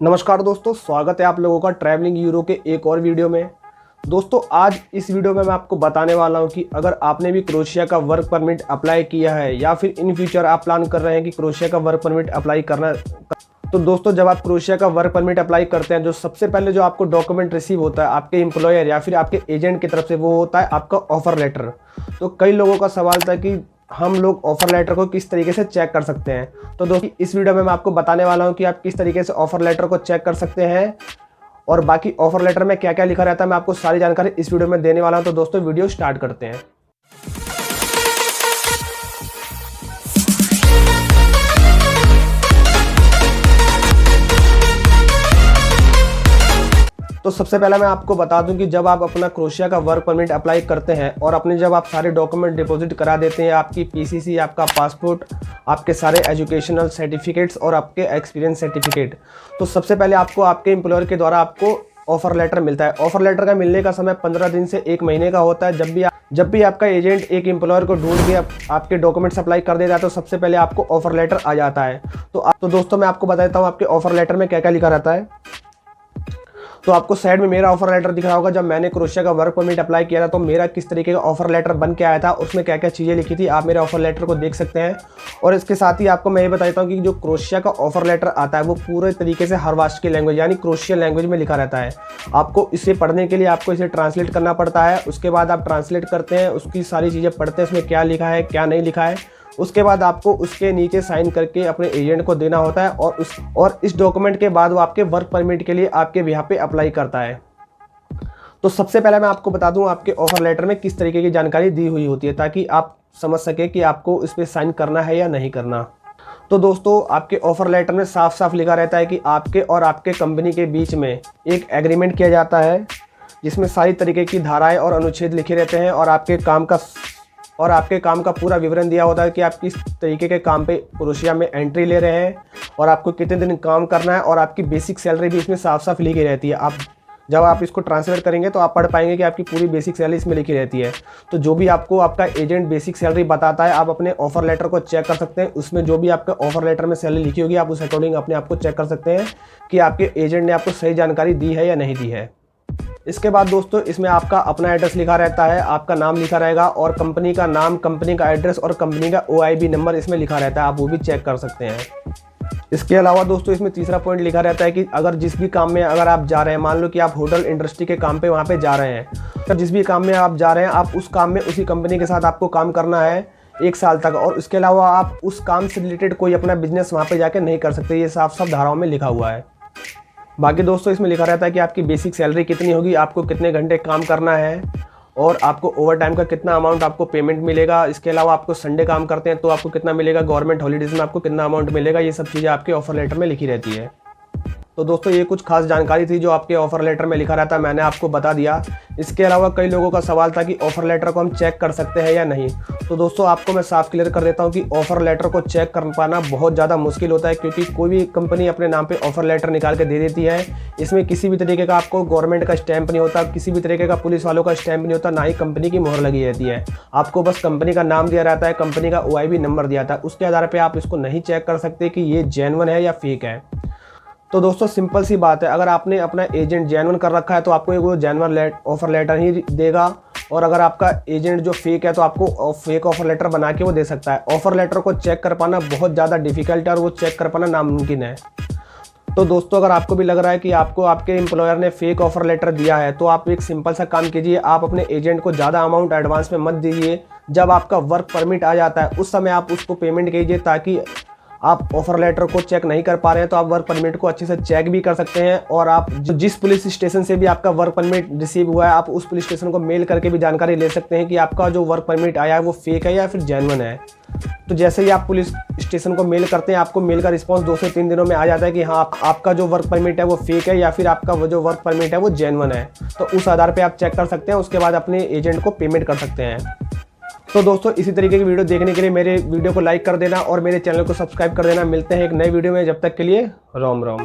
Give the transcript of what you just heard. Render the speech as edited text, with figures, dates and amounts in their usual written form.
नमस्कार दोस्तों, स्वागत है आप लोगों का ट्रैवलिंग यूरो के एक और वीडियो में। दोस्तों आज इस वीडियो में मैं आपको बताने वाला हूं कि अगर आपने भी क्रोएशिया का वर्क परमिट अप्लाई किया है या फिर इन फ्यूचर आप प्लान कर रहे हैं कि क्रोएशिया का वर्क परमिट अप्लाई करना, तो दोस्तों जब आप क्रोएशिया का वर्क परमिट अप्लाई करते हैं, जो सबसे पहले जो आपको डॉक्यूमेंट रिसीव होता है आपके एम्प्लॉयर या फिर आपके एजेंट की तरफ से, वो होता है आपका ऑफर लेटर। तो कई लोगों का सवाल था कि हम लोग ऑफर लेटर को किस तरीके से चेक कर सकते हैं। तो दोस्तों इस वीडियो में मैं आपको बताने वाला हूं कि आप किस तरीके से ऑफर लेटर को चेक कर सकते हैं और बाकी ऑफर लेटर में क्या क्या लिखा रहता है मैं आपको सारी जानकारी इस वीडियो में देने वाला हूं। तो दोस्तों वीडियो स्टार्ट करते हैं। तो सबसे पहले मैं आपको बता दूं कि जब आप अपना क्रोएशिया का वर्क परमिट अप्लाई करते हैं और अपने जब आप सारे डॉक्यूमेंट डिपॉजिट करा देते हैं, आपकी पीसीसी, आपका पासपोर्ट, आपके सारे एजुकेशनल सर्टिफिकेट्स और आपके एक्सपीरियंस सर्टिफिकेट, तो सबसे पहले आपको आपके एम्प्लॉयर के द्वारा आपको ऑफर लेटर मिलता है। ऑफर लेटर का मिलने का समय 15 दिन से 1 महीने का होता है। जब भी आपका एजेंट एक एम्प्लॉयर को ढूंढ के आपके डॉक्यूमेंट्स अप्लाई कर देता है, तो सबसे पहले आपको ऑफर लेटर आ जाता है। तो दोस्तों मैं आपको बता देता हूँ आपके ऑफर लेटर में क्या क्या लिखा रहता है। तो आपको साइड में मेरा ऑफर लेटर दिख रहा होगा। जब मैंने क्रोएशिया का वर्क परमिट अप्लाई किया था तो मेरा किस तरीके का ऑफर लेटर बन के आया था, उसमें क्या क्या चीज़ें लिखी थी, आप मेरे ऑफर लेटर को देख सकते हैं। और इसके साथ ही आपको मैं ये बता देता हूँ कि जो क्रोएशिया का ऑफर लेटर आता है वो पूरे तरीके से हर राष्ट्र की लैंग्वेज यानी क्रोएशियन लैंग्वेज में लिखा रहता है। आपको इसे पढ़ने के लिए आपको इसे ट्रांसलेट करना पड़ता है। उसके बाद आप ट्रांसलेट करते हैं, उसकी सारी चीज़ें पढ़ते हैं, उसमें क्या लिखा है क्या नहीं लिखा है। उसके बाद आपको उसके नीचे साइन करके अपने एजेंट को देना होता है और इस डॉक्यूमेंट के बाद वो आपके वर्क परमिट के लिए आपके बिहाफ पे अप्लाई करता है। तो सबसे पहले मैं आपको बता दूं आपके ऑफर लेटर में किस तरीके की जानकारी दी हुई होती है, ताकि आप समझ सके कि आपको इस पर साइन करना है या नहीं करना। तो दोस्तों आपके ऑफर लेटर में साफ साफ लिखा रहता है कि आपके और आपके कंपनी के बीच में एक एग्रीमेंट किया जाता है, जिसमें सारी तरीके की धाराएं और अनुच्छेद लिखे रहते हैं और आपके काम का पूरा विवरण दिया होता है कि आप किस तरीके के काम पे क्रोएशिया में एंट्री ले रहे हैं और आपको कितने दिन काम करना है, और आपकी बेसिक सैलरी भी इसमें साफ साफ लिखी रहती है। जब आप इसको ट्रांसलेट करेंगे तो आप पढ़ पाएंगे कि आपकी पूरी बेसिक सैलरी इसमें लिखी रहती है। तो जो भी आपको आपका एजेंट बेसिक सैलरी बताता है, आप अपने ऑफर लेटर को चेक कर सकते हैं। उसमें जो भी आपके ऑफर लेटर में सैलरी लिखी होगी, आप उस अकॉर्डिंग अपने आप को चेक कर सकते हैं कि आपके एजेंट ने आपको सही जानकारी दी है या नहीं दी है। इसके बाद दोस्तों इसमें आपका अपना एड्रेस लिखा रहता है, आपका नाम लिखा रहेगा और कंपनी का नाम, कंपनी का एड्रेस और कंपनी का OIB नंबर इसमें लिखा रहता है। आप वो भी चेक कर सकते हैं। इसके अलावा दोस्तों इसमें तीसरा पॉइंट लिखा रहता है कि अगर जिस भी काम में अगर आप जा रहे हैं, मान लो कि आप होटल इंडस्ट्री के काम पे वहाँ पे जा रहे हैं, तो जिस भी काम में आप जा रहे हैं आप उस काम में उसी कंपनी के साथ आपको काम करना है 1 साल तक, और उसके अलावा आप उस काम से रिलेटेड कोई अपना बिजनेस वहाँ पे जाके नहीं कर सकते। ये साफ साफ धाराओं में लिखा हुआ है। बाकी दोस्तों इसमें लिखा रहता है कि आपकी बेसिक सैलरी कितनी होगी, आपको कितने घंटे काम करना है और आपको ओवर टाइम का कितना अमाउंट आपको पेमेंट मिलेगा। इसके अलावा आपको संडे काम करते हैं तो आपको कितना मिलेगा, गवर्नमेंट हॉलीडेज में आपको कितना अमाउंट मिलेगा। ये सब चीज़ें आपके ऑफर लेटर में लिखी रहती है। तो दोस्तों ये कुछ खास जानकारी थी जो आपके ऑफर लेटर में लिखा रहता है, मैंने आपको बता दिया। इसके अलावा कई लोगों का सवाल था कि ऑफर लेटर को हम चेक कर सकते हैं या नहीं। तो दोस्तों आपको मैं साफ क्लियर कर देता हूं कि ऑफर लेटर को चेक कर पाना बहुत ज़्यादा मुश्किल होता है, क्योंकि कोई भी कंपनी अपने नाम पे ऑफर लेटर निकाल के दे देती है। इसमें किसी भी तरीके का आपको गवर्नमेंट का स्टैंप नहीं होता, किसी भी तरीके का पुलिस वालों का स्टैंप नहीं होता, ना ही कंपनी की मोहर लगी रहती है। आपको बस कंपनी का नाम दिया रहता है, कंपनी का OIB नंबर दिया था, उसके आधार पर आप इसको नहीं चेक कर सकते कि ये जेन्युइन है या फेक है। तो दोस्तों सिंपल सी बात है, अगर आपने अपना एजेंट जेन्युइन कर रखा है तो आपको वो जेन्युइन ऑफर लेटर ही देगा, और अगर आपका एजेंट जो फेक है तो आपको फेक ऑफर लेटर बना के वो दे सकता है। ऑफर लेटर को चेक कर पाना बहुत ज़्यादा डिफिकल्ट है और वो चेक कर पाना नामुमकिन है। तो दोस्तों अगर आपको भी लग रहा है कि आपको आपके एम्प्लॉयर ने फेक ऑफर लेटर दिया है, तो आप एक सिंपल सा काम कीजिए, आप अपने एजेंट को ज़्यादा अमाउंट एडवांस में मत दीजिए। जब आपका वर्क परमिट आ जाता है उस समय आप उसको पेमेंट कीजिए, ताकि आप ऑफर लेटर को चेक नहीं कर पा रहे हैं तो आप वर्क परमिट को अच्छे से चेक भी कर सकते हैं। और आप जिस पुलिस स्टेशन से भी आपका वर्क परमिट रिसीव हुआ है, आप उस पुलिस स्टेशन को मेल करके भी जानकारी ले सकते हैं कि आपका जो वर्क परमिट आया है वो फेक है या फिर जेन्युइन है। तो जैसे ही आप पुलिस स्टेशन को मेल करते हैं, आपको मेल का रिस्पॉन्स 2 से 3 दिनों में आ जाता है कि हाँ आपका जो वर्क परमिट है वो फेक है या फिर आपका वो जो वर्क परमिट है वो जेन्युइन है। तो उस आधार पर आप चेक कर सकते हैं, उसके बाद अपने एजेंट को पेमेंट कर सकते हैं। तो दोस्तों इसी तरीके की वीडियो देखने के लिए मेरे वीडियो को लाइक कर देना और मेरे चैनल को सब्सक्राइब कर देना। मिलते हैं एक नए वीडियो में, जब तक के लिए राम राम।